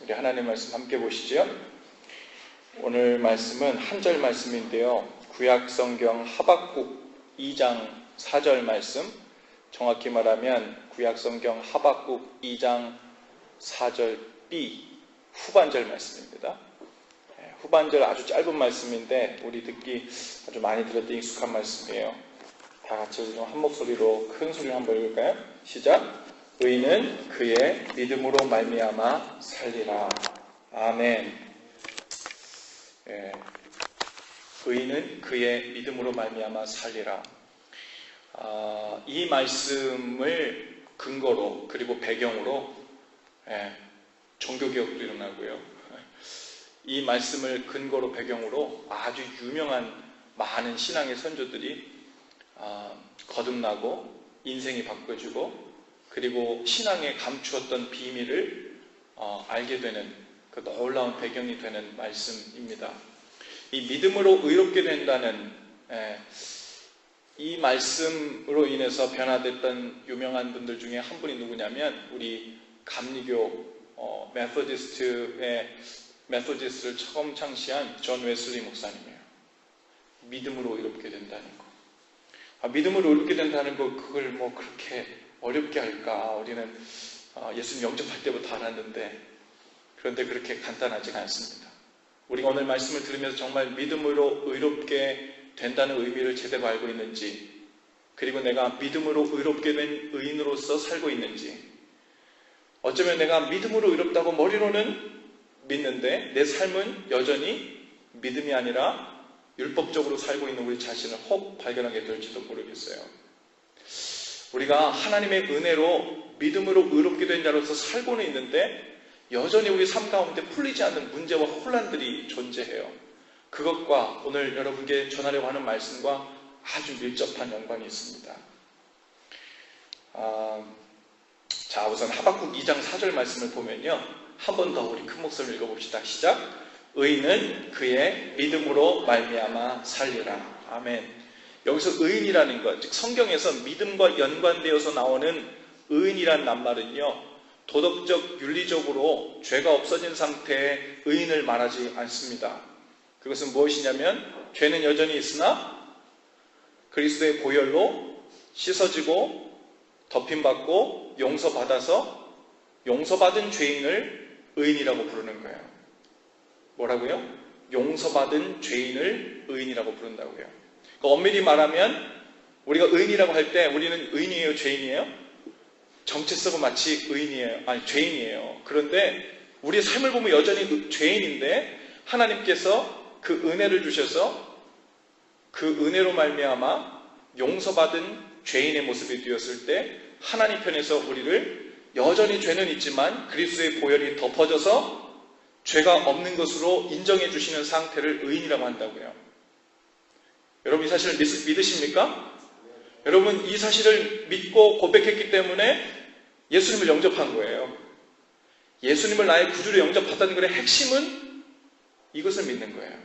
우리 하나님 말씀 함께 보시죠. 오늘 말씀은 한 절 말씀인데요. 구약 성경 하박국 2장 4절 말씀, 정확히 말하면 구약 성경 하박국 2장 4절 B 후반절 말씀입니다. 후반절 아주 짧은 말씀인데 우리 듣기 아주 많이 들었던 익숙한 말씀이에요. 다 같이 좀 한 목소리로 큰 소리로 한번 읽을까요? 시작. 의인은 그의 믿음으로 말미암아 살리라. 아멘. 의인은 그의 믿음으로 말미암아 살리라. 이 말씀을 근거로 그리고 배경으로 종교개혁도 일어나고요. 이 말씀을 근거로 배경으로 아주 유명한 많은 신앙의 선조들이 거듭나고 인생이 바꿔지고 그리고 신앙에 감추었던 비밀을 알게 되는 그 놀라운 배경이 되는 말씀입니다. 이 믿음으로 의롭게 된다는 이 말씀으로 인해서 변화됐던 유명한 분들 중에 한 분이 누구냐면 우리 감리교 메소디스트를 처음 창시한 존 웨슬리 목사님이에요. 믿음으로 의롭게 된다는 거. 믿음으로 의롭게 된다는 거 그걸 뭐 그렇게 어렵게 할까? 우리는 예수님 영접할 때부터 알았는데 그런데 그렇게 간단하지가 않습니다. 우리가 오늘 말씀을 들으면서 정말 믿음으로 의롭게 된다는 의미를 제대로 알고 있는지, 그리고 내가 믿음으로 의롭게 된 의인으로서 살고 있는지, 어쩌면 내가 믿음으로 의롭다고 머리로는 믿는데 내 삶은 여전히 믿음이 아니라 율법적으로 살고 있는 우리 자신을 혹 발견하게 될지도 모르겠어요. 우리가 하나님의 은혜로 믿음으로 의롭게 된 자로서 살고는 있는데 여전히 우리 삶 가운데 풀리지 않는 문제와 혼란들이 존재해요. 그것과 오늘 여러분께 전하려고 하는 말씀과 아주 밀접한 연관이 있습니다. 자, 우선 하박국 2장 4절 말씀을 보면요. 한 번 더 우리 큰 목소리로 읽어봅시다. 시작. 의인은 그의 믿음으로 말미암아 살리라. 아멘. 여기서 의인이라는 것, 즉 성경에서 믿음과 연관되어서 나오는 의인이란 낱말은요, 도덕적, 윤리적으로 죄가 없어진 상태의 의인을 말하지 않습니다. 그것은 무엇이냐면 죄는 여전히 있으나 그리스도의 보혈로 씻어지고 덮임받고 용서받아서 용서받은 죄인을 의인이라고 부르는 거예요. 뭐라고요? 용서받은 죄인을 의인이라고 부른다고요. 엄밀히 말하면 우리가 의인이라고 할 때 우리는 의인이에요, 죄인이에요? 정체성은 마치 의인이에요, 아니 죄인이에요. 그런데 우리의 삶을 보면 여전히 죄인인데 하나님께서 그 은혜를 주셔서 그 은혜로 말미암아 용서받은 죄인의 모습이 되었을 때 하나님 편에서 우리를 여전히 죄는 있지만 그리스도의 보혈이 덮어져서 죄가 없는 것으로 인정해 주시는 상태를 의인이라고 한다고요. 여러분 이 사실을 믿으십니까? 여러분 이 사실을 믿고 고백했기 때문에 예수님을 영접한 거예요. 예수님을 나의 구주로 영접하다는 것의 핵심은 이것을 믿는 거예요.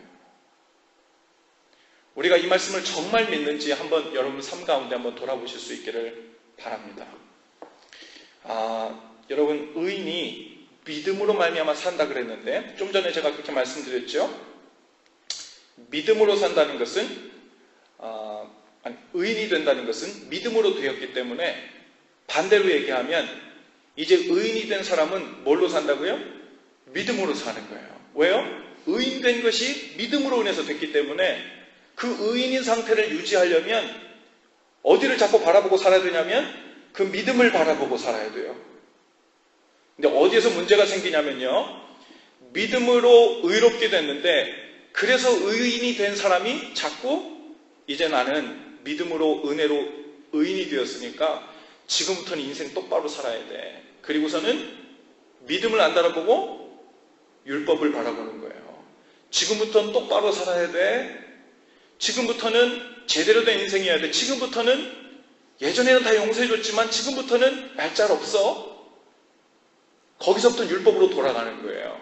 우리가 이 말씀을 정말 믿는지 한번 여러분 삶 가운데 한번 돌아보실 수 있기를 바랍니다. 여러분 의인이 믿음으로 말미암아 산다 그랬는데 좀 전에 제가 그렇게 말씀드렸죠. 믿음으로 산다는 것은 의인이 된다는 것은 믿음으로 되었기 때문에 반대로 얘기하면 이제 의인이 된 사람은 뭘로 산다고요? 믿음으로 사는 거예요. 왜요? 의인 된 것이 믿음으로 인해서 됐기 때문에 그 의인인 상태를 유지하려면 어디를 자꾸 바라보고 살아야 되냐면 그 믿음을 바라보고 살아야 돼요. 근데 어디에서 문제가 생기냐면요. 믿음으로 의롭게 됐는데 그래서 의인이 된 사람이 자꾸 이제 나는 믿음으로 은혜로 의인이 되었으니까 지금부터는 인생 똑바로 살아야 돼. 그리고서는 믿음을 안 바라보고 율법을 바라보는 거예요. 지금부터는 똑바로 살아야 돼. 지금부터는 제대로 된 인생이어야 돼. 지금부터는 예전에는 다 용서해줬지만 지금부터는 날짜가 없어. 거기서부터 율법으로 돌아가는 거예요.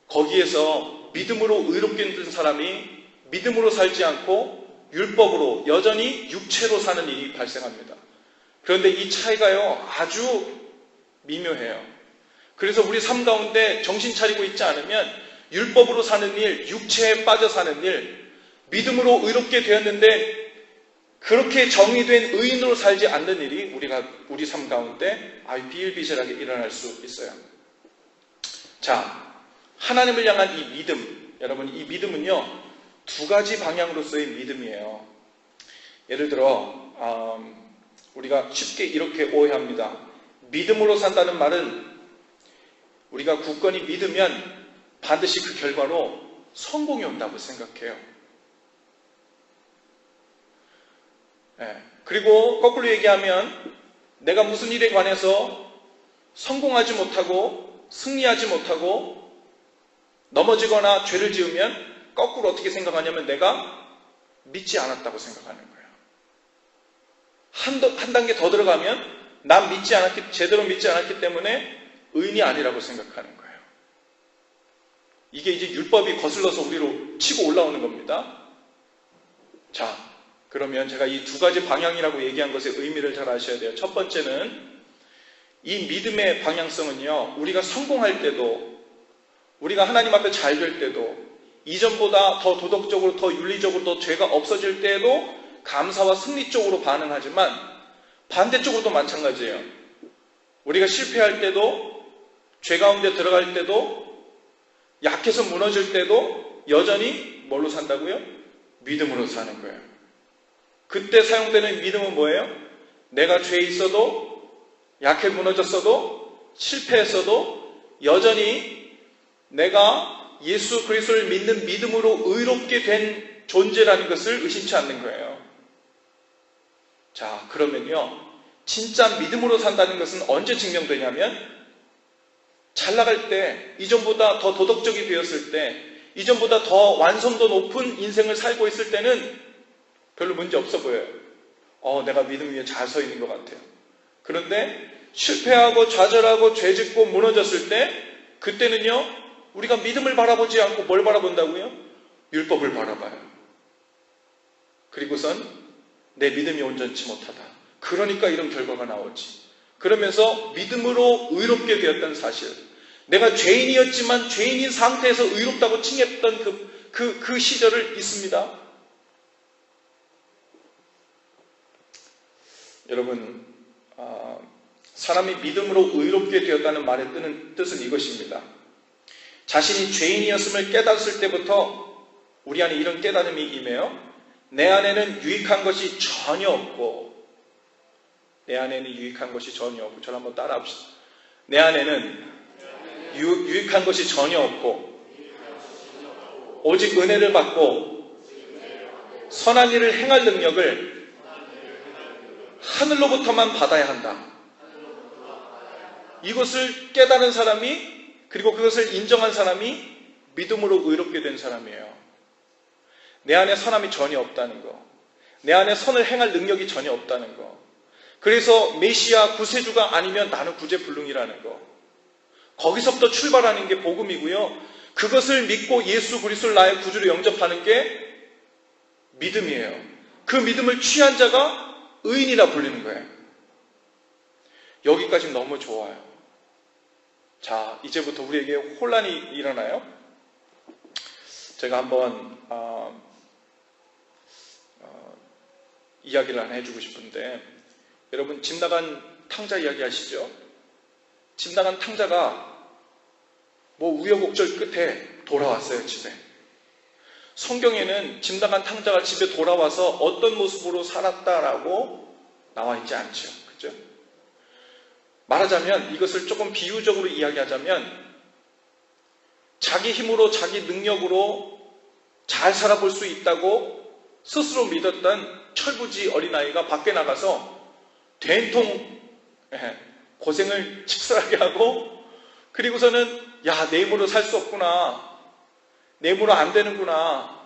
거기에서 믿음으로 의롭게 된 사람이 믿음으로 살지 않고 율법으로 여전히 육체로 사는 일이 발생합니다. 그런데 이 차이가요 아주 미묘해요. 그래서 우리 삶 가운데 정신 차리고 있지 않으면 율법으로 사는 일, 육체에 빠져 사는 일, 믿음으로 의롭게 되었는데 그렇게 정의된 의인으로 살지 않는 일이 우리 삶 가운데 아주 비일비재하게 일어날 수 있어요. 자, 하나님을 향한 이 믿음, 여러분 이 믿음은요 2가지 방향으로서의 믿음이에요. 예를 들어 우리가 쉽게 이렇게 오해합니다. 믿음으로 산다는 말은 우리가 굳건히 믿으면 반드시 그 결과로 성공이 온다고 생각해요. 그리고 거꾸로 얘기하면 내가 무슨 일에 관해서 성공하지 못하고 승리하지 못하고 넘어지거나 죄를 지으면 거꾸로 어떻게 생각하냐면 내가 믿지 않았다고 생각하는 거예요. 한 단계 더 들어가면 난 제대로 믿지 않았기 때문에 의인이 아니라고 생각하는 거예요. 이게 이제 율법이 거슬러서 우리로 치고 올라오는 겁니다. 자, 그러면 제가 이 2가지 방향이라고 얘기한 것의 의미를 잘 아셔야 돼요. 첫 번째는 이 믿음의 방향성은요, 우리가 성공할 때도, 우리가 하나님 앞에 잘 될 때도, 이전보다 더 도덕적으로, 더 윤리적으로, 더 죄가 없어질 때에도 감사와 승리 쪽으로 반응하지만 반대쪽으로도 마찬가지예요. 우리가 실패할 때도, 죄 가운데 들어갈 때도, 약해서 무너질 때도 여전히 뭘로 산다고요? 믿음으로 사는 거예요. 그때 사용되는 믿음은 뭐예요? 내가 죄에 있어도, 약해 무너졌어도, 실패했어도 여전히 내가 예수 그리스도를 믿는 믿음으로 의롭게 된 존재라는 것을 의심치 않는 거예요. 자, 그러면요 진짜 믿음으로 산다는 것은 언제 증명되냐면 잘 나갈 때, 이전보다 더 도덕적이 되었을 때, 이전보다 더 완성도 높은 인생을 살고 있을 때는 별로 문제 없어 보여요. 내가 믿음 위에 잘 서 있는 것 같아요. 그런데 실패하고 좌절하고 죄짓고 무너졌을 때 그때는요 우리가 믿음을 바라보지 않고 뭘 바라본다고요? 율법을 바라봐요. 그리고선 내 믿음이 온전치 못하다. 그러니까 이런 결과가 나오지. 그러면서 믿음으로 의롭게 되었다는 사실, 내가 죄인이었지만 죄인인 상태에서 의롭다고 칭했던 그 시절을 있습니다. 여러분, 사람이 믿음으로 의롭게 되었다는 말의 뜻은 이것입니다. 자신이 죄인이었음을 깨닫을 때부터 우리 안에 이런 깨달음이 임해요. 내 안에는 유익한 것이 전혀 없고, 내 안에는 유익한 것이 전혀 없고, 저를 한번 따라 합시다. 내 안에는 유익한 것이 전혀 없고, 오직 은혜를 받고 선한 일을 행할 능력을 하늘로부터만 받아야 한다. 이것을 깨달은 사람이, 그리고 그것을 인정한 사람이 믿음으로 의롭게 된 사람이에요. 내 안에 선함이 전혀 없다는 거, 내 안에 선을 행할 능력이 전혀 없다는 거, 그래서 메시아 구세주가 아니면 나는 구제불능이라는 거, 거기서부터 출발하는 게 복음이고요. 그것을 믿고 예수 그리스도를 나의 구주로 영접하는 게 믿음이에요. 그 믿음을 취한 자가 의인이라 불리는 거예요. 여기까지 너무 좋아요. 자, 이제부터 우리에게 혼란이 일어나요. 제가 한번 이야기를 하나 해주고 싶은데, 여러분 집 나간 탕자 이야기 아시죠? 집 나간 탕자가 우여곡절 끝에 돌아왔어요, 집에. 성경에는 집 나간 탕자가 집에 돌아와서 어떤 모습으로 살았다라고 나와 있지 않죠. 그죠? 말하자면, 이것을 조금 비유적으로 이야기하자면, 자기 힘으로, 자기 능력으로 잘 살아볼 수 있다고 스스로 믿었던 철부지 어린아이가 밖에 나가서 된통 고생을 칩쓸하게 하고, 그리고서는 내 힘으로 살 수 없구나, 내 힘으로 안 되는구나,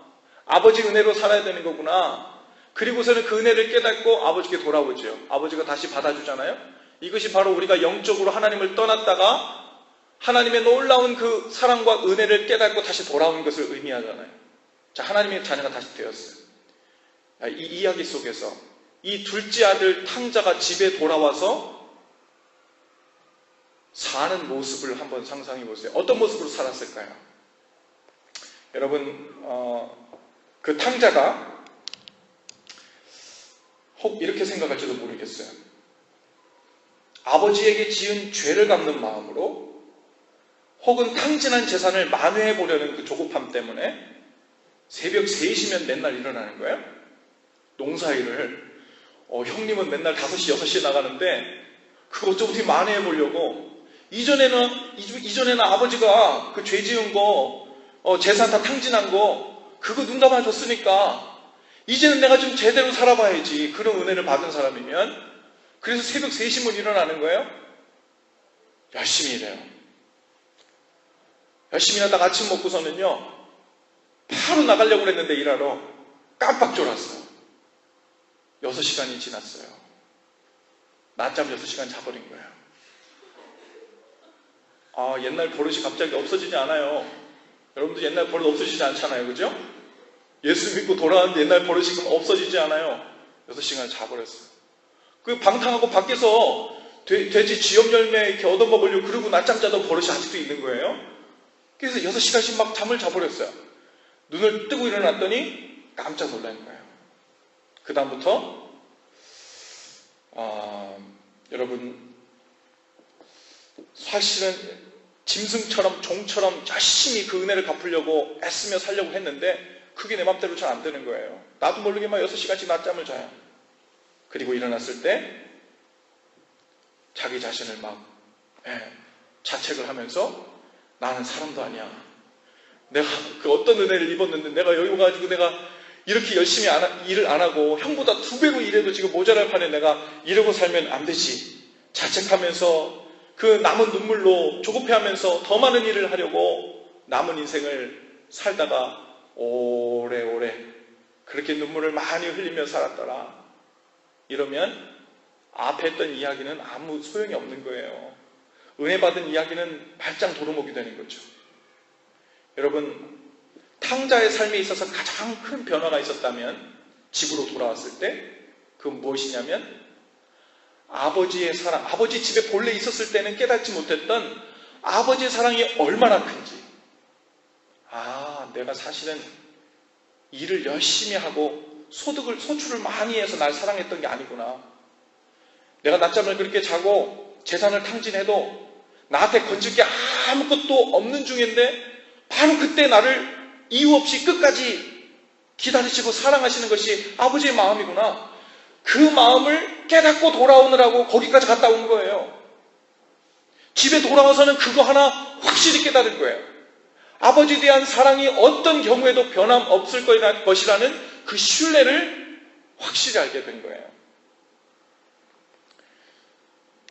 아버지 은혜로 살아야 되는 거구나, 그리고서는 그 은혜를 깨닫고 아버지께 돌아오죠. 아버지가 다시 받아주잖아요. 이것이 바로 우리가 영적으로 하나님을 떠났다가 하나님의 놀라운 그 사랑과 은혜를 깨닫고 다시 돌아온 것을 의미하잖아요. 자, 하나님의 자녀가 다시 되었어요. 이 이야기 속에서 이 둘째 아들 탕자가 집에 돌아와서 사는 모습을 한번 상상해 보세요. 어떤 모습으로 살았을까요? 여러분, 그 탕자가 혹 이렇게 생각할지도 모르겠어요. 아버지에게 지은 죄를 갚는 마음으로, 혹은 탕진한 재산을 만회해 보려는 그 조급함 때문에 새벽 3시면 맨날 일어나는 거예요. 농사일을. 형님은 맨날 5시, 6시에 나가는데 그거 좀 어떻게 만회해 보려고. 이전에는 아버지가 그 죄 지은 거, 재산 다 탕진한 거, 그거 눈 감아줬으니까 이제는 내가 좀 제대로 살아봐야지. 그런 은혜를 받은 사람이면. 그래서 새벽 3시면 일어나는 거예요. 열심히 일해요. 열심히 하다가 아침 먹고서는요, 바로 나가려고 그랬는데 일하러 깜빡 졸았어요. 6시간이 지났어요. 낮잠 6시간 자버린 거예요. 옛날 버릇이 갑자기 없어지지 않아요. 여러분도 옛날 버릇 없어지지 않잖아요. 그죠? 예수 믿고 돌아왔는데 옛날 버릇이 없어지지 않아요. 6시간 자버렸어요. 그 방탕하고 밖에서 돼지 지엽 열매 이렇게 얻어먹으려고 그러고 낮잠 자던 버릇이 아직도 있는 거예요. 그래서 6시간씩 막 잠을 자버렸어요. 눈을 뜨고 일어났더니 깜짝 놀란 거예요. 그 다음부터 여러분, 사실은 짐승처럼 종처럼 열심히 그 은혜를 갚으려고 애쓰며 살려고 했는데 그게 내 맘대로 잘 안 되는 거예요. 나도 모르게 막 6시간씩 낮잠을 자요. 그리고 일어났을 때 자기 자신을 막 자책을 하면서 나는 사람도 아니야. 내가 그 어떤 은혜를 입었는데 내가 여기 와가지고 내가 이렇게 열심히 일을 안 하고 형보다 2배로 일해도 지금 모자랄 판에 내가 이러고 살면 안 되지. 자책하면서 그 남은 눈물로 조급해하면서 더 많은 일을 하려고 남은 인생을 살다가 오래오래 그렇게 눈물을 많이 흘리며 살았더라. 이러면 앞에 했던 이야기는 아무 소용이 없는 거예요. 은혜 받은 이야기는 발장 도루묵이 되는 거죠. 여러분, 탕자의 삶에 있어서 가장 큰 변화가 있었다면 집으로 돌아왔을 때 그건 무엇이냐면 아버지의 사랑, 아버지 집에 본래 있었을 때는 깨닫지 못했던 아버지의 사랑이 얼마나 큰지. 내가 사실은 일을 열심히 하고 소출을 많이 해서 날 사랑했던 게 아니구나. 내가 낮잠을 그렇게 자고 재산을 탕진해도 나한테 건질 게 아무것도 없는 중인데 바로 그때 나를 이유 없이 끝까지 기다리시고 사랑하시는 것이 아버지의 마음이구나. 그 마음을 깨닫고 돌아오느라고 거기까지 갔다 온 거예요. 집에 돌아와서는 그거 하나 확실히 깨달은 거예요. 아버지에 대한 사랑이 어떤 경우에도 변함없을 것이라는 그 신뢰를 확실히 알게 된 거예요.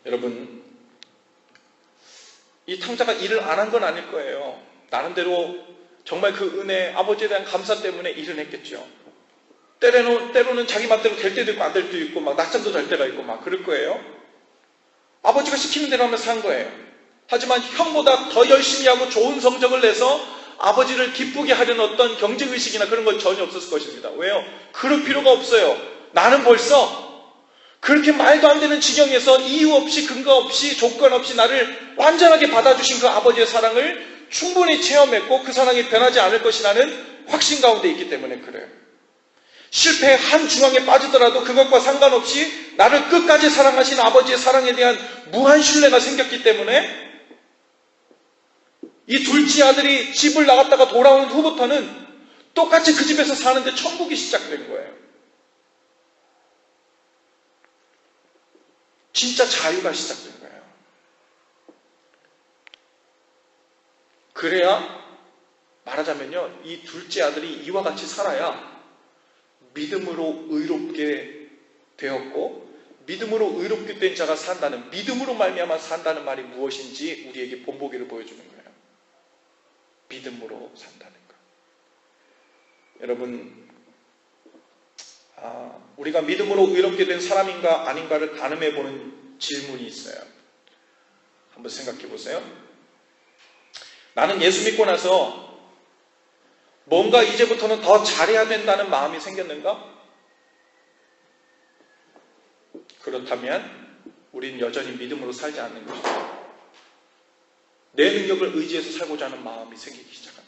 여러분, 이 탕자가 일을 안 한 건 아닐 거예요. 나름대로 정말 그 은혜, 아버지에 대한 감사 때문에 일을 했겠죠. 때로는 자기 맘대로 될 때도 있고 안 될 때도 있고 막 낮잠도 잘 때가 있고 막 그럴 거예요. 아버지가 시키는 대로 하면서 한 거예요. 하지만 형보다 더 열심히 하고 좋은 성적을 내서 아버지를 기쁘게 하려는 어떤 경쟁의식이나 그런 건 전혀 없었을 것입니다. 왜요? 그럴 필요가 없어요. 나는 벌써 그렇게 말도 안 되는 지경에서 이유 없이 근거 없이 조건 없이 나를 완전하게 받아주신 그 아버지의 사랑을 충분히 체험했고 그 사랑이 변하지 않을 것이라는 확신 가운데 있기 때문에 그래요. 실패의 한 중앙에 빠지더라도 그것과 상관없이 나를 끝까지 사랑하신 아버지의 사랑에 대한 무한 신뢰가 생겼기 때문에 이 둘째 아들이 집을 나갔다가 돌아온 후부터는 똑같이 그 집에서 사는데 천국이 시작된 거예요. 진짜 자유가 시작된 거예요. 그래야 말하자면요, 이 둘째 아들이 이와 같이 살아야 믿음으로 의롭게 되었고 믿음으로 의롭게 된 자가 산다는, 믿음으로 말미암아 산다는 말이 무엇인지 우리에게 본보기를 보여주는 거예요. 믿음으로 산다는 것. 여러분, 우리가 믿음으로 의롭게 된 사람인가 아닌가를 가늠해 보는 질문이 있어요. 한번 생각해 보세요. 나는 예수 믿고 나서 뭔가 이제부터는 더 잘해야 된다는 마음이 생겼는가? 그렇다면 우린 여전히 믿음으로 살지 않는 것이죠. 내 능력을 의지해서 살고자 하는 마음이 생기기 시작한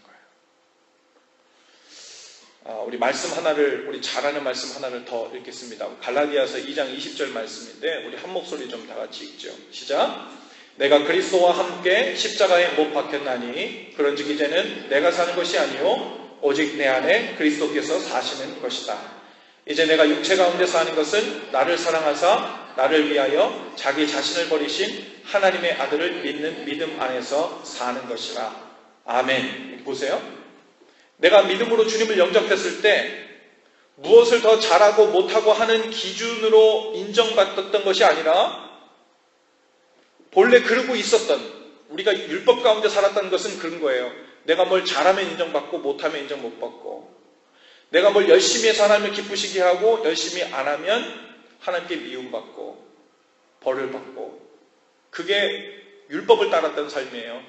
거예요. 우리 말씀 하나를, 우리 잘 아는 말씀 하나를 더 읽겠습니다. 갈라디아서 2장 20절 말씀인데 우리 한 목소리 좀 다 같이 읽죠. 시작. 내가 그리스도와 함께 십자가에 못 박혔나니 그런즉 이제는 내가 사는 것이 아니요 오직 내 안에 그리스도께서 사시는 것이다. 이제 내가 육체 가운데 사는 것은 나를 사랑하사 나를 위하여 자기 자신을 버리신 하나님의 아들을 믿는 믿음 안에서 사는 것이라. 아멘. 보세요. 내가 믿음으로 주님을 영접했을 때 무엇을 더 잘하고 못하고 하는 기준으로 인정받았던 것이 아니라 본래 그러고 있었던, 우리가 율법 가운데 살았다는 것은 그런 거예요. 내가 뭘 잘하면 인정받고 못하면 인정 못 받고, 내가 뭘 열심히 해서 하나님을 기쁘시게 하고 열심히 안 하면 하나님께 미움받고 벌을 받고, 그게 율법을 따랐던 삶이에요.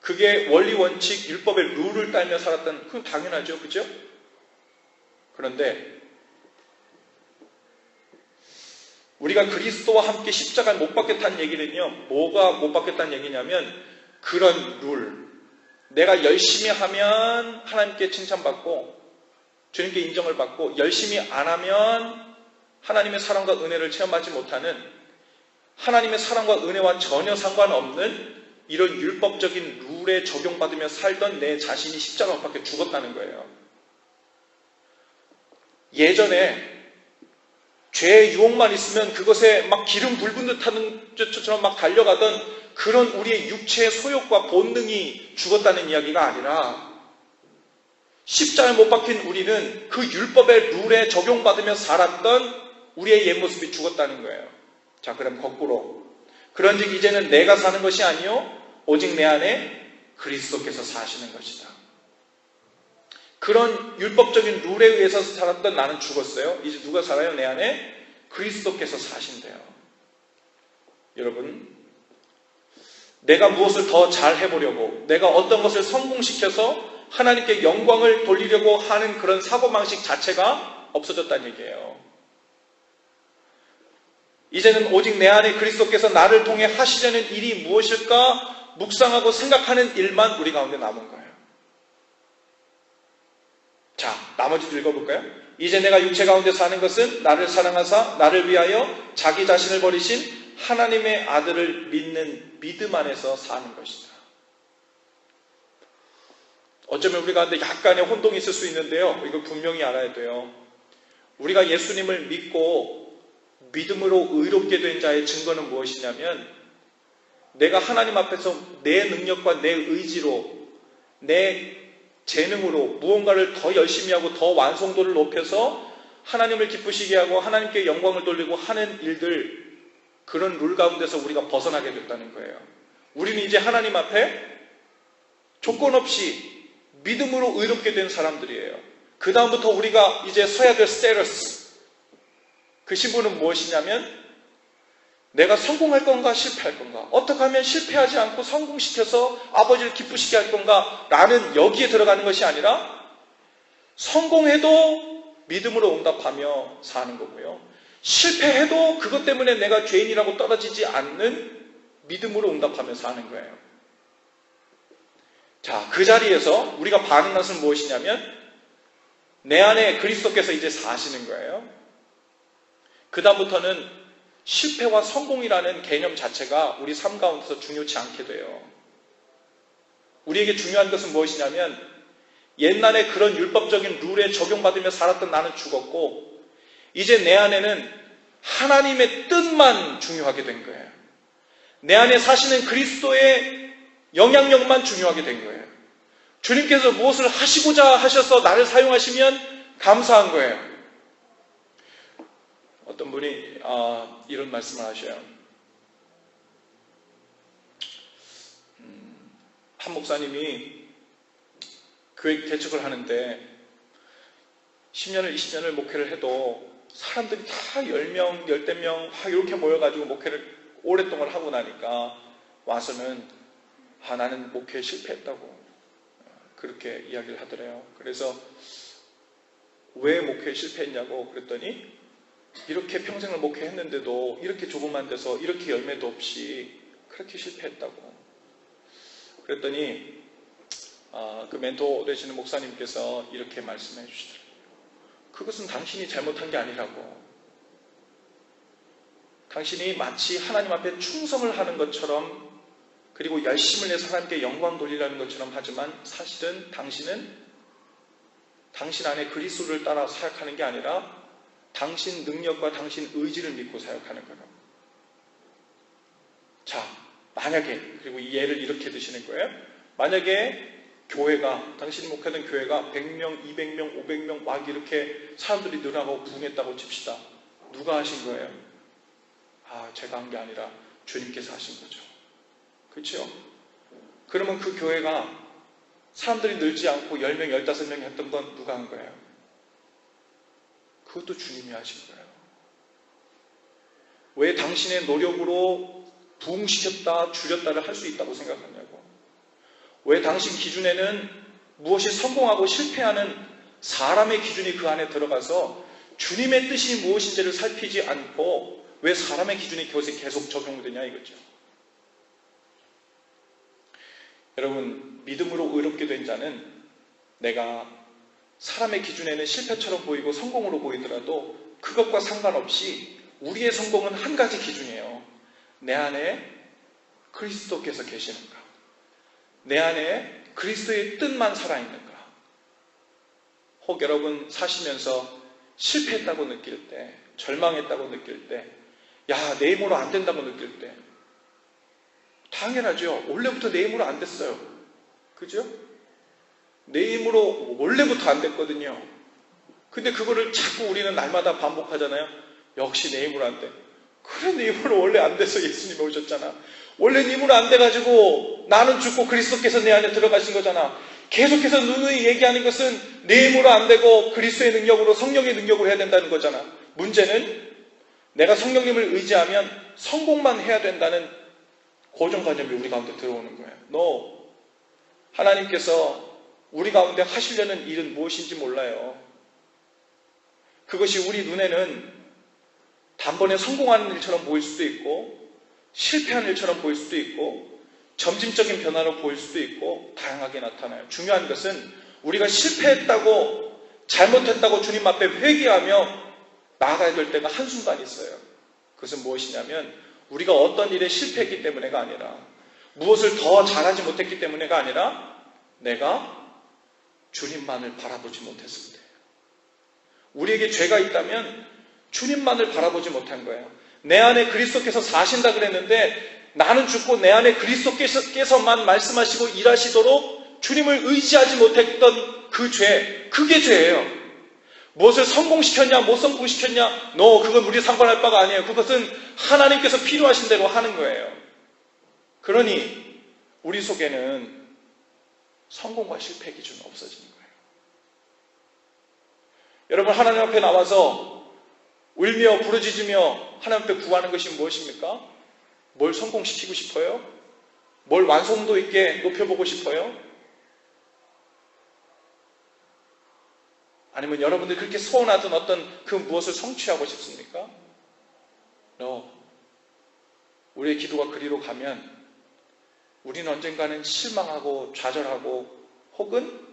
그게 원리 원칙 율법의 룰을 따르며 살았던, 그건 당연하죠. 그죠? 그런데 우리가 그리스도와 함께 십자가에 못 박혔다는 얘기는요, 뭐가 못 박혔다는 얘기냐면 그런 룰, 내가 열심히 하면 하나님께 칭찬받고 주님께 인정을 받고 열심히 안 하면 하나님의 사랑과 은혜를 체험하지 못하는, 하나님의 사랑과 은혜와 전혀 상관없는 이런 율법적인 룰에 적용받으며 살던 내 자신이 십자가 못 박혀 죽었다는 거예요. 예전에 죄의 유혹만 있으면 그것에 막 기름 불분 듯하는 것처럼 막 달려가던 그런 우리의 육체의 소욕과 본능이 죽었다는 이야기가 아니라, 십자가에 못 박힌 우리는 그 율법의 룰에 적용받으며 살았던 우리의 옛 모습이 죽었다는 거예요. 자, 그럼 거꾸로. 그런즉 이제는 내가 사는 것이 아니요 오직 내 안에 그리스도께서 사시는 것이다. 그런 율법적인 룰에 의해서 살았던 나는 죽었어요. 이제 누가 살아요? 내 안에 그리스도께서 사신대요. 여러분, 내가 무엇을 더 잘 해보려고, 내가 어떤 것을 성공시켜서 하나님께 영광을 돌리려고 하는 그런 사고방식 자체가 없어졌다는 얘기예요. 이제는 오직 내 안에 그리스도께서 나를 통해 하시려는 일이 무엇일까 묵상하고 생각하는 일만 우리 가운데 남은 거예요. 자, 나머지도 읽어볼까요? 이제 내가 육체 가운데 사는 것은 나를 사랑하사 나를 위하여 자기 자신을 버리신 하나님의 아들을 믿는 믿음 안에서 사는 것이다. 어쩌면 우리 가운데 약간의 혼동이 있을 수 있는데요, 이걸 분명히 알아야 돼요. 우리가 예수님을 믿고 믿음으로 의롭게 된 자의 증거는 무엇이냐면, 내가 하나님 앞에서 내 능력과 내 의지로, 내 재능으로 무언가를 더 열심히 하고 더 완성도를 높여서 하나님을 기쁘시게 하고 하나님께 영광을 돌리고 하는 일들, 그런 룰 가운데서 우리가 벗어나게 됐다는 거예요. 우리는 이제 하나님 앞에 조건 없이 믿음으로 의롭게 된 사람들이에요. 그 다음부터 우리가 이제 서야 될 스테러스, 그 신분은 무엇이냐면, 내가 성공할 건가 실패할 건가, 어떻게 하면 실패하지 않고 성공시켜서 아버지를 기쁘시게 할 건가 라는 여기에 들어가는 것이 아니라, 성공해도 믿음으로 응답하며 사는 거고요, 실패해도 그것 때문에 내가 죄인이라고 떨어지지 않는 믿음으로 응답하며 사는 거예요. 자, 그 자리에서 우리가 반응한 것은 무엇이냐면, 내 안에 그리스도께서 이제 사시는 거예요. 그 다음부터는 실패와 성공이라는 개념 자체가 우리 삶 가운데서 중요치 않게 돼요. 우리에게 중요한 것은 무엇이냐면, 옛날에 그런 율법적인 룰에 적용받으며 살았던 나는 죽었고, 이제 내 안에는 하나님의 뜻만 중요하게 된 거예요. 내 안에 사시는 그리스도의 영향력만 중요하게 된 거예요. 주님께서 무엇을 하시고자 하셔서 나를 사용하시면 감사한 거예요. 어떤 분이 이런 말씀을 하셔요. 한 목사님이 교회 개척을 하는데 10년을 20년을 목회를 해도 사람들이 다 10명, 10명 이렇게 모여가지고 목회를 오랫동안 하고 나니까 와서는 나는 목회에 실패했다고 그렇게 이야기를 하더래요. 그래서 왜 목회에 실패했냐고 그랬더니, 이렇게 평생을 목회했는데도 이렇게 조그만 데서 이렇게 열매도 없이 그렇게 실패했다고. 그랬더니 그 멘토 되시는 목사님께서 이렇게 말씀해 주시더라고요. 그것은 당신이 잘못한 게 아니라고. 당신이 마치 하나님 앞에 충성을 하는 것처럼 그리고 열심을 내서 하나님께 영광 돌리라는 것처럼 하지만 사실은 당신은 당신 안에 그리스도를 따라 사역하는 게 아니라 당신 능력과 당신 의지를 믿고 사역하는 거라고. 자, 만약에, 그리고 이 예를 이렇게 드시는 거예요. 만약에 교회가, 당신이 목회하던 교회가 100명, 200명, 500명 막 이렇게 사람들이 늘어나고 부흥했다고 칩시다. 누가 하신 거예요? 제가 한 게 아니라 주님께서 하신 거죠. 그렇죠? 그러면 그 교회가 사람들이 늘지 않고 10명, 15명이 했던 건 누가 한 거예요? 그것도 주님이 하신 거예요. 왜 당신의 노력으로 부흥시켰다, 줄였다를 할 수 있다고 생각하냐고. 왜 당신 기준에는 무엇이 성공하고 실패하는 사람의 기준이 그 안에 들어가서 주님의 뜻이 무엇인지를 살피지 않고 왜 사람의 기준이 계속 적용되냐 이거죠. 여러분, 믿음으로 의롭게 된 자는 내가 사람의 기준에는 실패처럼 보이고 성공으로 보이더라도 그것과 상관없이 우리의 성공은 한 가지 기준이에요. 내 안에 그리스도께서 계시는가? 내 안에 그리스도의 뜻만 살아있는가? 혹 여러분 사시면서 실패했다고 느낄 때, 절망했다고 느낄 때, 내 힘으로 안 된다고 느낄 때, 당연하죠. 원래부터 내 힘으로 안 됐어요. 그죠? 내 힘으로 원래부터 안 됐거든요. 근데 그거를 자꾸 우리는 날마다 반복하잖아요. 역시 내 힘으로 안 돼. 그래, 내 힘으로 원래 안 돼서 예수님이 오셨잖아. 원래 네 힘으로 안 돼가지고 나는 죽고 그리스도께서 내 안에 들어가신 거잖아. 계속해서 누누이 얘기하는 것은 내 힘으로 안 되고 그리스도의 능력으로, 성령의 능력으로 해야 된다는 거잖아. 문제는 내가 성령님을 의지하면 성공만 해야 된다는 고정관념이 우리 가운데 들어오는 거예요. 하나님께서 우리 가운데 하시려는 일은 무엇인지 몰라요. 그것이 우리 눈에는 단번에 성공하는 일처럼 보일 수도 있고 실패한 일처럼 보일 수도 있고 점진적인 변화로 보일 수도 있고 다양하게 나타나요. 중요한 것은 우리가 실패했다고 잘못했다고 주님 앞에 회개하며 나아가야 될 때가 한순간 있어요. 그것은 무엇이냐면 우리가 어떤 일에 실패했기 때문에가 아니라 무엇을 더 잘하지 못했기 때문에가 아니라 내가 주님만을 바라보지 못했을 때예요. 우리에게 죄가 있다면 주님만을 바라보지 못한 거예요. 내 안에 그리스도께서 사신다 그랬는데 나는 죽고 내 안에 그리스도께서만 말씀하시고 일하시도록 주님을 의지하지 못했던 그 죄, 그게 죄예요. 무엇을 성공시켰냐 못 성공시켰냐 그건 우리 상관할 바가 아니에요. 그것은 하나님께서 필요하신 대로 하는 거예요. 그러니 우리 속에는 성공과 실패 기준은 없어지는 거예요. 여러분, 하나님 앞에 나와서 울며 부르짖으며 하나님 앞에 구하는 것이 무엇입니까? 뭘 성공시키고 싶어요? 뭘 완성도 있게 높여보고 싶어요? 아니면 여러분들이 그렇게 소원하던 어떤 그 무엇을 성취하고 싶습니까? 우리의 기도가 그리로 가면 우리는 언젠가는 실망하고 좌절하고 혹은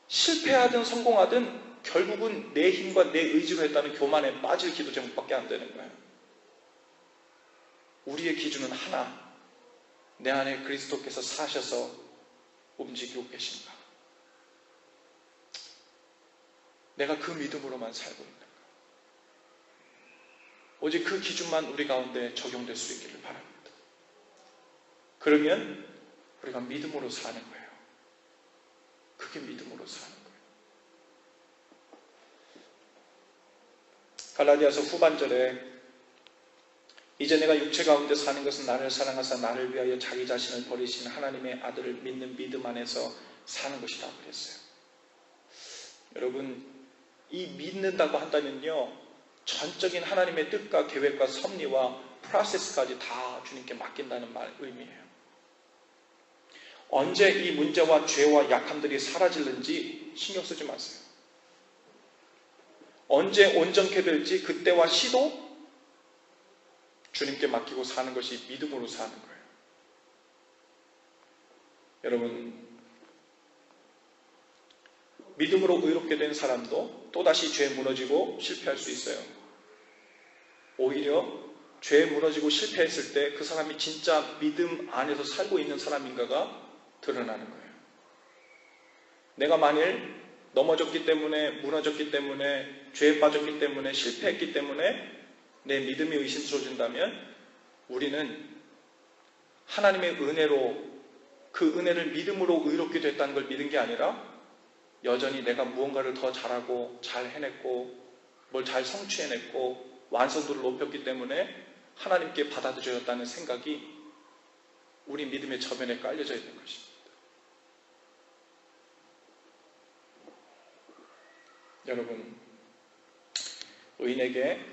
실패하든 성공하든 결국은 내 힘과 내 의지로 했다는 교만에 빠질 기도 제목밖에 안 되는 거예요. 우리의 기준은 하나, 내 안에 그리스도께서 사셔서 움직이고 계신가? 내가 그 믿음으로만 살고 있는가? 오직 그 기준만 우리 가운데 적용될 수 있기를 바랍니다. 그러면 우리가 믿음으로 사는 거예요. 그게 믿음으로 사는 거예요. 갈라디아서 후반절에 이제 내가 육체 가운데 사는 것은 나를 사랑하사 나를 위하여 자기 자신을 버리신 하나님의 아들을 믿는 믿음 안에서 사는 것이다 그랬어요. 여러분, 이 믿는다고 한다면요, 전적인 하나님의 뜻과 계획과 섭리와 프로세스까지 다 주님께 맡긴다는 의미예요. 언제 이 문제와 죄와 약함들이 사라질는지 신경 쓰지 마세요. 언제 온전케 될지 그때와 시도 주님께 맡기고 사는 것이 믿음으로 사는 거예요. 여러분, 믿음으로 의롭게 된 사람도 또다시 죄에 무너지고 실패할 수 있어요. 오히려 죄에 무너지고 실패했을 때 그 사람이 진짜 믿음 안에서 살고 있는 사람인가가 드러나는 거예요. 내가 만일 넘어졌기 때문에, 무너졌기 때문에, 죄에 빠졌기 때문에, 실패했기 때문에 내 믿음이 의심스러워진다면 우리는 하나님의 은혜로, 그 은혜를 믿음으로 의롭게 됐다는 걸 믿은 게 아니라 여전히 내가 무언가를 더 잘하고 잘 해냈고 뭘 잘 성취해냈고 완성도를 높였기 때문에 하나님께 받아들여졌다는 생각이 우리 믿음의 저변에 깔려져 있는 것입니다. 여러분, 의인에게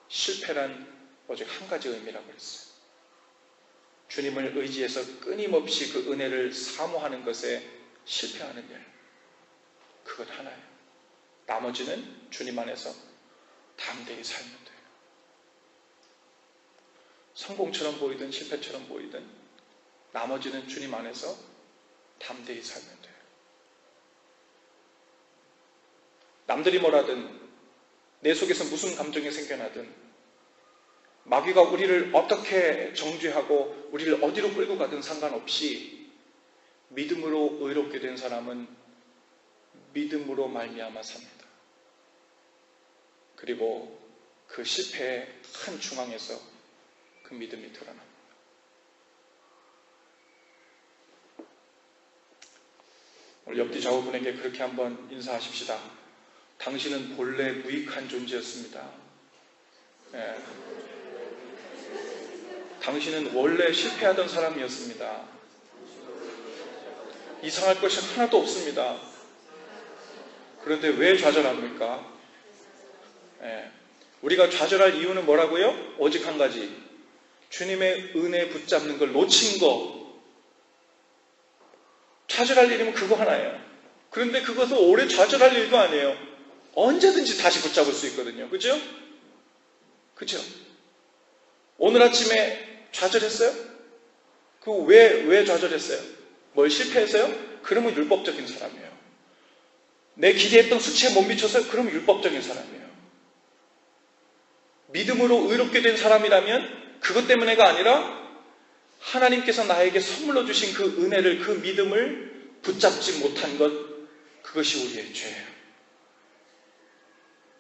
실패란 오직 한 가지 의미라고 했어요. 주님을 의지해서 끊임없이 그 은혜를 사모하는 것에 실패하는 일, 그것 하나예요. 나머지는 주님 안에서 담대히 살면 돼요. 성공처럼 보이든 실패처럼 보이든 나머지는 주님 안에서 담대히 살면 돼요. 남들이 뭐라든 내 속에서 무슨 감정이 생겨나든 마귀가 우리를 어떻게 정죄하고 우리를 어디로 끌고 가든 상관없이 믿음으로 의롭게 된 사람은 믿음으로 말미암아 삽니다. 그리고 그 실패의 한 중앙에서 그 믿음이 드러납니다. 오늘 옆뒤 좌우분에게 그렇게 한번 인사하십시다. 당신은 본래 무익한 존재였습니다. 예. 당신은 원래 실패하던 사람이었습니다. 이상할 것이 하나도 없습니다. 그런데 왜 좌절합니까? 예. 우리가 좌절할 이유는 뭐라고요? 오직 한 가지. 주님의 은혜 붙잡는 걸 놓친 거. 좌절할 일이면 그거 하나예요. 그런데 그것은 오래 좌절할 일도 아니에요. 언제든지 다시 붙잡을 수 있거든요. 그죠? 그죠? 오늘 아침에 좌절했어요? 왜 좌절했어요? 뭘 실패했어요? 그러면 율법적인 사람이에요. 내 기대했던 수치에 못 미쳤어요? 그러면 율법적인 사람이에요. 믿음으로 의롭게 된 사람이라면 그것 때문에가 아니라 하나님께서 나에게 선물로 주신 그 은혜를, 그 믿음을 붙잡지 못한 것, 그것이 우리의 죄예요.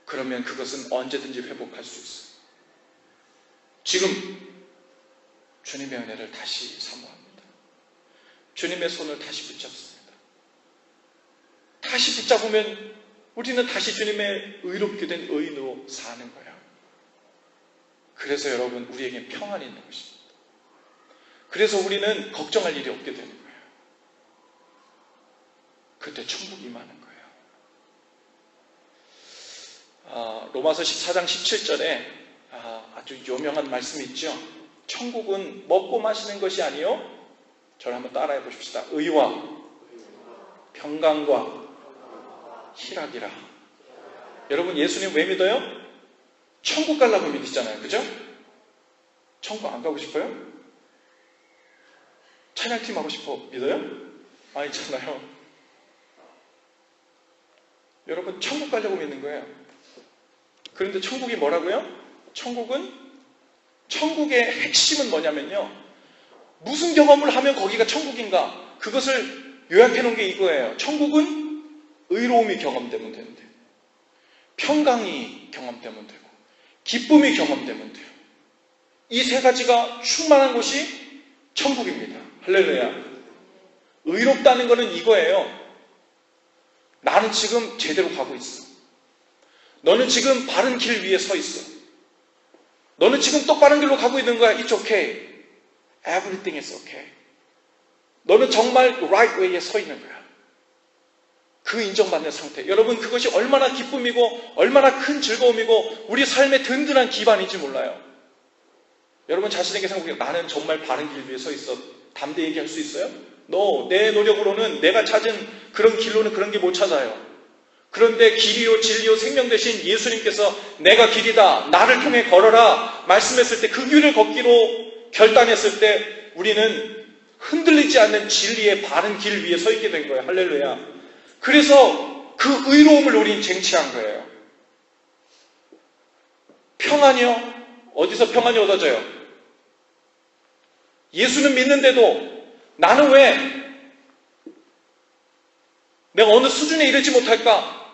그러면 그것은 언제든지 회복할 수 있어요. 지금 주님의 은혜를 다시 사모합니다. 주님의 손을 다시 붙잡습니다. 다시 붙잡으면 우리는 다시 주님의 의롭게 된 의인으로 사는 거예요. 그래서 여러분, 우리에겐 평안이 있는 것입니다. 그래서 우리는 걱정할 일이 없게 되는 거예요. 그때 천국이 임하는 거예요. 로마서 14장 17절에 아주 유명한 말씀이 있죠. 천국은 먹고 마시는 것이 아니요, 저를 한번 따라해 보십시다. 의와 평강과 희락이라. 여러분, 예수님 왜 믿어요? 천국 가려고 믿으시잖아요. 그죠? 천국 안 가고 싶어요? 찬양팀 하고 싶어 믿어요? 아니잖아요. 여러분, 천국 가려고 믿는 거예요. 그런데 천국이 뭐라고요? 천국의 핵심은 뭐냐면요, 무슨 경험을 하면 거기가 천국인가? 그것을 요약해 놓은 게 이거예요. 천국은 의로움이 경험되면 되는데, 평강이 경험되면 되고, 기쁨이 경험되면 돼요. 이 세 가지가 충만한 곳이 천국입니다. 할렐루야. 의롭다는 것은 이거예요. 나는 지금 제대로 가고 있어. 너는 지금 바른 길 위에 서 있어. 너는 지금 똑바른 길로 가고 있는 거야. It's okay. Everything is okay. 너는 정말 right way에 서 있는 거야. 그 인정받는 상태. 여러분, 그것이 얼마나 기쁨이고 얼마나 큰 즐거움이고 우리 삶의 든든한 기반인지 몰라요. 여러분 자신에게 생각해보세요. 나는 정말 바른 길 위에 서 있어. 담대히 얘기할 수 있어요? No. 내 노력으로는, 내가 찾은 그런 길로는 그런 게 못 찾아요. 그런데 길이요 진리요 생명 되신 예수님께서 내가 길이다, 나를 통해 걸어라 말씀했을 때, 그 길을 걷기로 결단했을 때 우리는 흔들리지 않는 진리의 바른 길 위에 서 있게 된 거예요. 할렐루야. 그래서 그 의로움을 우린 쟁취한 거예요. 평안이요? 어디서 평안이 얻어져요? 예수는 믿는데도 나는 왜 내가 어느 수준에 이르지 못할까?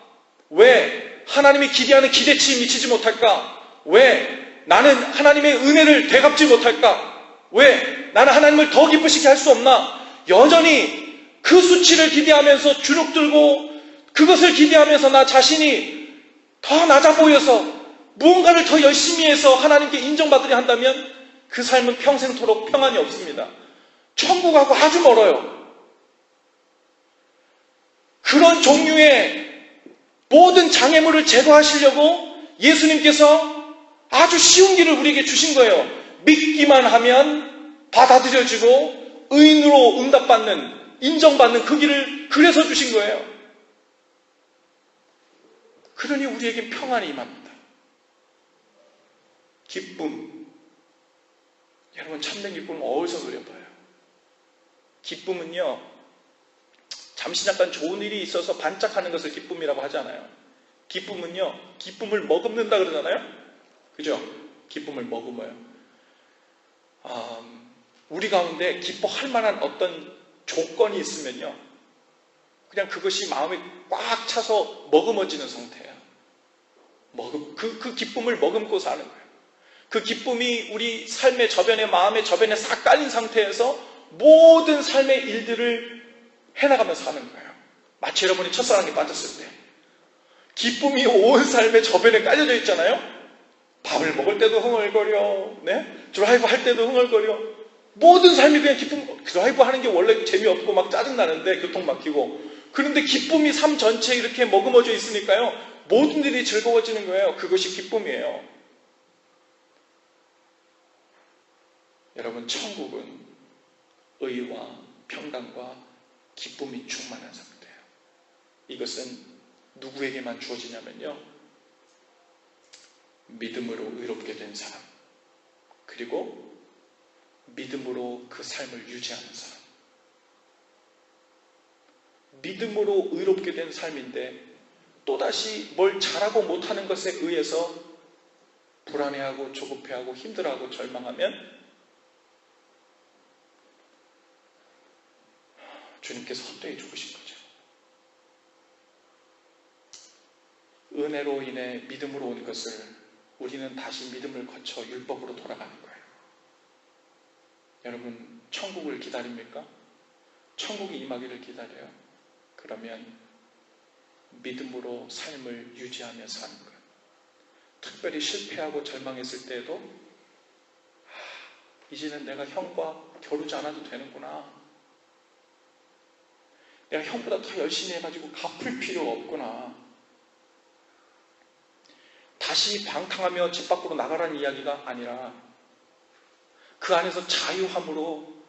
왜 하나님이 기대하는 기대치에 미치지 못할까? 왜 나는 하나님의 은혜를 되갚지 못할까? 왜 나는 하나님을 더 기쁘시게 할 수 없나? 여전히 그 수치를 기대하면서 주눅 들고 그것을 기대하면서 나 자신이 더 낮아 보여서 무언가를 더 열심히 해서 하나님께 인정받으려 한다면 그 삶은 평생토록 평안이 없습니다. 천국하고 아주 멀어요. 그런 종류의 모든 장애물을 제거하시려고 예수님께서 아주 쉬운 길을 우리에게 주신 거예요. 믿기만 하면 받아들여지고 의인으로 응답받는, 인정받는 그 길을 그래서 주신 거예요. 그러니 우리에게 평안이 임합니다. 기쁨. 여러분, 참된 기쁨은 어디서 그려봐요? 기쁨은요, 잠시 잠깐 좋은 일이 있어서 반짝하는 것을 기쁨이라고 하잖아요. 기쁨은요, 기쁨을 머금는다 그러잖아요. 그죠? 기쁨을 머금어요. 우리 가운데 기뻐할 만한 어떤 조건이 있으면요, 그냥 그것이 마음에 꽉 차서 머금어지는 상태예요. 그 기쁨을 머금고 사는 거예요. 그 기쁨이 우리 삶의 저변에, 마음의 저변에 싹 깔린 상태에서 모든 삶의 일들을 해나가면서 사는 거예요. 마치 여러분이 첫사랑에 빠졌을 때 기쁨이 온 삶의 저변에 깔려져 있잖아요. 밥을 먹을 때도 흥얼거려, 드라이브 할 때도 흥얼거려. 모든 삶이 그냥 기쁨. 드라이브 하는 게 원래 재미없고 막 짜증나는데, 교통 막히고. 그런데 기쁨이 삶 전체에 이렇게 머금어져 있으니까요, 모든 일이 즐거워지는 거예요. 그것이 기쁨이에요. 여러분, 천국은 의와 평강과 기쁨이 충만한 상태예요. 이것은 누구에게만 주어지냐면요, 믿음으로 의롭게 된 사람, 그리고 믿음으로 그 삶을 유지하는 사람. 믿음으로 의롭게 된 삶인데 또다시 뭘 잘하고 못하는 것에 의해서 불안해하고 조급해하고 힘들어하고 절망하면 주님께서 헛되이 죽으신 거죠. 은혜로 인해 믿음으로 온 것을 우리는 다시 믿음을 거쳐 율법으로 돌아가는 거예요. 여러분, 천국을 기다립니까? 천국이 임하기를 기다려요. 그러면 믿음으로 삶을 유지하며 사는 것. 특별히 실패하고 절망했을 때에도 이제는 내가 형과 겨루지 않아도 되는구나. 내가 형보다 더 열심히 해가지고 갚을 필요가 없구나. 다시 방탕하며 집 밖으로 나가라는 이야기가 아니라 그 안에서 자유함으로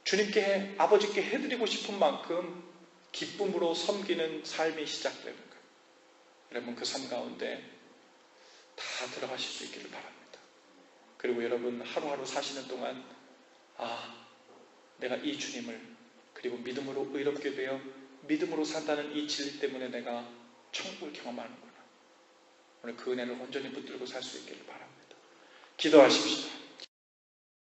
주님께, 아버지께 해드리고 싶은 만큼 기쁨으로 섬기는 삶이 시작되는 거예요. 여러분, 그 삶 가운데 다 들어가실 수 있기를 바랍니다. 그리고 여러분, 하루하루 사시는 동안 내가 이 주님을, 그리고 믿음으로 의롭게 되어 믿음으로 산다는 이 진리 때문에 내가 천국을 경험하는구나. 오늘 그 은혜를 온전히 붙들고 살 수 있기를 바랍니다. 기도하십시다.